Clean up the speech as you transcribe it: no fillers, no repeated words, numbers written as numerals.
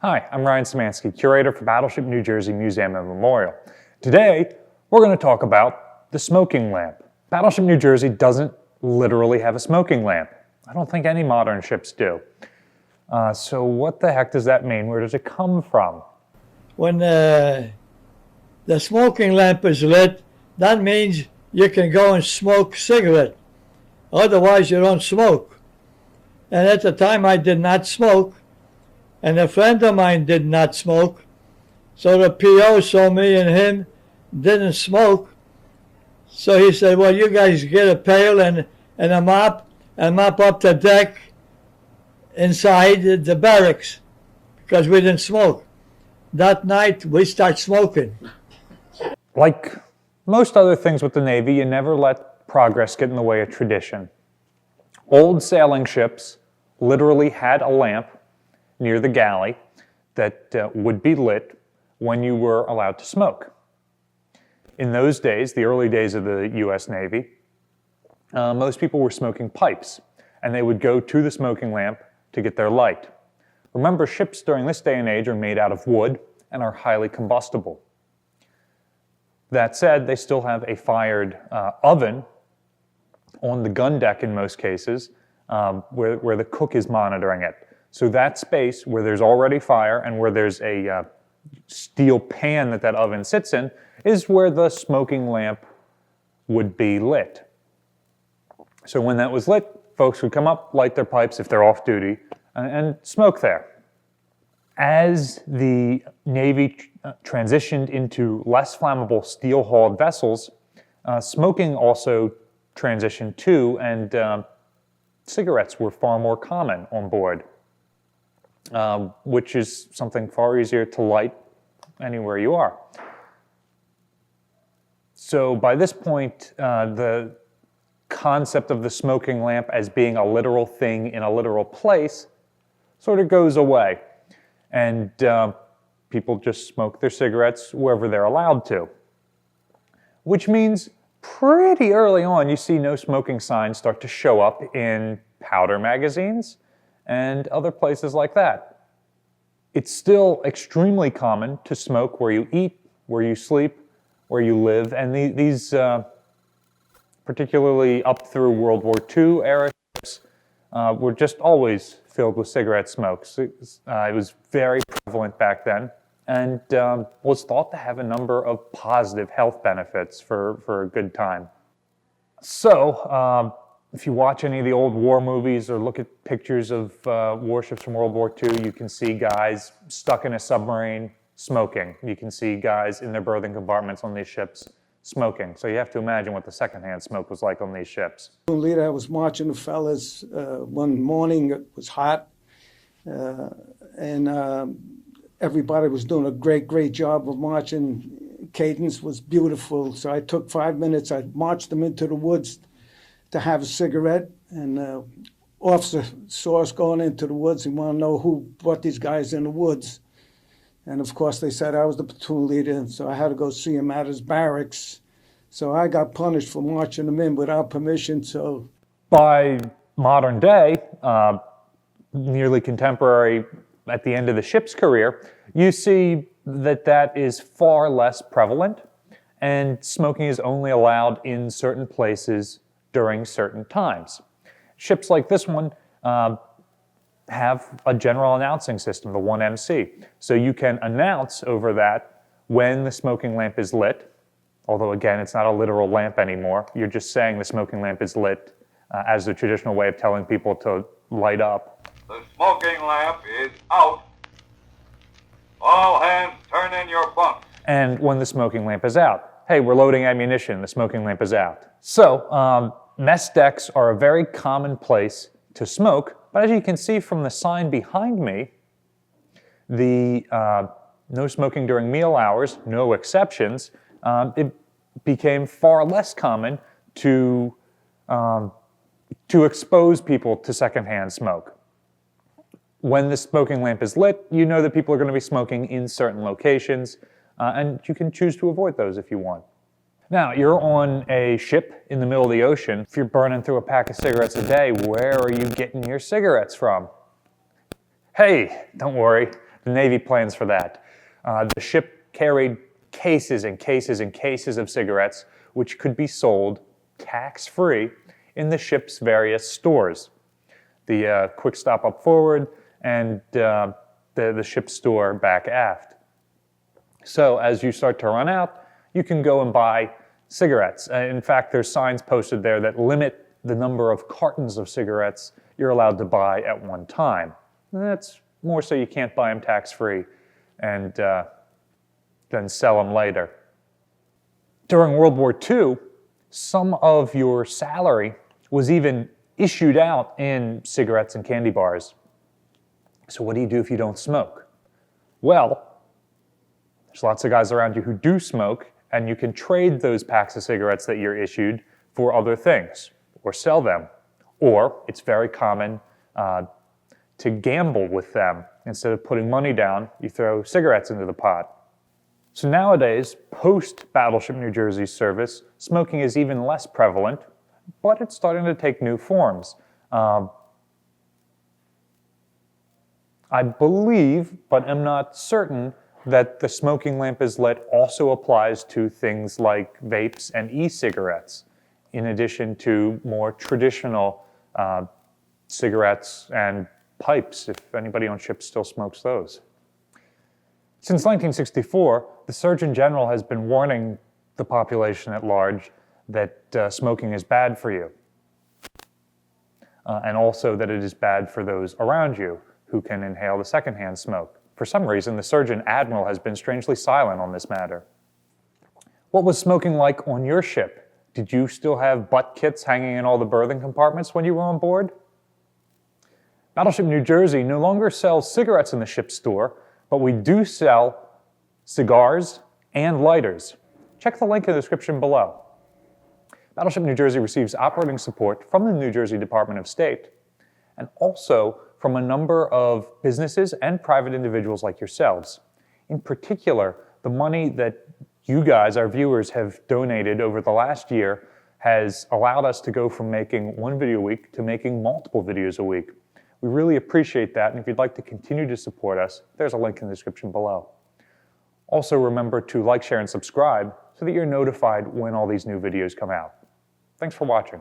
Hi, I'm Ryan Szymanski, curator for Battleship New Jersey Museum and Memorial. Today, we're going to talk about the smoking lamp. Battleship New Jersey doesn't literally have a smoking lamp. I don't think any modern ships do. So what the heck does that mean? Where does it come from? When the smoking lamp is lit, that means you can go and smoke cigarette. Otherwise, you don't smoke. And at the time, I did not smoke. And a friend of mine did not smoke. So the PO saw me and him didn't smoke. So he said, well, you guys get a pail and a mop and mop up the deck inside the barracks because we didn't smoke. That night, we start smoking. Like most other things with the Navy, you never let progress get in the way of tradition. Old sailing ships literally had a lamp near the galley that would be lit when you were allowed to smoke. In those days, the early days of the U.S. Navy, most people were smoking pipes, and they would go to the smoking lamp to get their light. Remember, ships during this day and age are made out of wood and are highly combustible. That said, they still have a fired oven on the gun deck in most cases, where the cook is monitoring it. So that space where there's already fire and where there's a steel pan that oven sits in is where the smoking lamp would be lit. So when that was lit, folks would come up, light their pipes if they're off duty, and smoke there. As the Navy transitioned into less flammable steel-hauled vessels, smoking also transitioned too, and cigarettes were far more common on board. Which is something far easier to light anywhere you are. So by this point, the concept of the smoking lamp as being a literal thing in a literal place sort of goes away. And people just smoke their cigarettes wherever they're allowed to. Which means pretty early on you see no smoking signs start to show up in powder magazines and other places like that. It's still extremely common to smoke where you eat, where you sleep, where you live, and these particularly up through World War II era ships were just always filled with cigarette smokes. It was very prevalent back then and was thought to have a number of positive health benefits for a good time. So, if you watch any of the old war movies or look at pictures of warships from World War II, you can see guys stuck in a submarine smoking. You can see guys in their berthing compartments on these ships smoking. So you have to imagine what the secondhand smoke was like on these ships. Later, I was marching the fellas one morning. It was hot, and everybody was doing a great job of marching. Cadence was beautiful. So I took 5 minutes. I marched them into the woods to have a cigarette, and officer saw us going into the woods and wanted to know who brought these guys in the woods. And of course they said I was the platoon leader, and so I had to go see him at his barracks. So I got punished for marching them in without permission. So by modern day, nearly contemporary at the end of the ship's career, you see that is far less prevalent, and smoking is only allowed in certain places during certain times. Ships like this one have a general announcing system, the 1MC. So you can announce over that when the smoking lamp is lit, although again, it's not a literal lamp anymore. You're just saying the smoking lamp is lit as the traditional way of telling people to light up. The smoking lamp is out. All hands turn in your bunks. And when the smoking lamp is out, hey, we're loading ammunition, the smoking lamp is out. So, mess decks are a very common place to smoke, but as you can see from the sign behind me, the no smoking during meal hours, no exceptions, it became far less common to expose people to secondhand smoke. When the smoking lamp is lit, you know that people are going to be smoking in certain locations, and you can choose to avoid those if you want. Now, you're on a ship in the middle of the ocean. If you're burning through a pack of cigarettes a day, where are you getting your cigarettes from? Hey, don't worry. the Navy plans for that. The ship carried cases and cases and cases of cigarettes, which could be sold tax-free in the ship's various stores. The quick stop up forward and the ship's store back aft. So as you start to run out, you can go and buy cigarettes. In fact, there's signs posted there that limit the number of cartons of cigarettes you're allowed to buy at one time. And that's more so you can't buy them tax-free and then sell them later. During World War II, some of your salary was even issued out in cigarettes and candy bars. So what do you do if you don't smoke? Well, there's lots of guys around you who do smoke, and you can trade those packs of cigarettes that you're issued for other things, or sell them. Or it's very common to gamble with them. Instead of putting money down, you throw cigarettes into the pot. So nowadays, post Battleship New Jersey's service, smoking is even less prevalent, but it's starting to take new forms. I believe, but am not certain, that the smoking lamp is lit also applies to things like vapes and e-cigarettes, in addition to more traditional cigarettes and pipes, if anybody on ships still smokes those. Since 1964, the Surgeon General has been warning the population at large that smoking is bad for you, and also that it is bad for those around you who can inhale the secondhand smoke. For some reason, the Surgeon Admiral has been strangely silent on this matter. What was smoking like on your ship? Did you still have butt kits hanging in all the berthing compartments when you were on board? Battleship New Jersey no longer sells cigarettes in the ship's store, but we do sell cigars and lighters. Check the link in the description below. Battleship New Jersey receives operating support from the New Jersey Department of State, and also from a number of businesses and private individuals like yourselves. In particular, the money that you guys, our viewers, have donated over the last year has allowed us to go from making one video a week to making multiple videos a week. We really appreciate that, and if you'd like to continue to support us, there's a link in the description below. Also remember to like, share, and subscribe so that you're notified when all these new videos come out. Thanks for watching.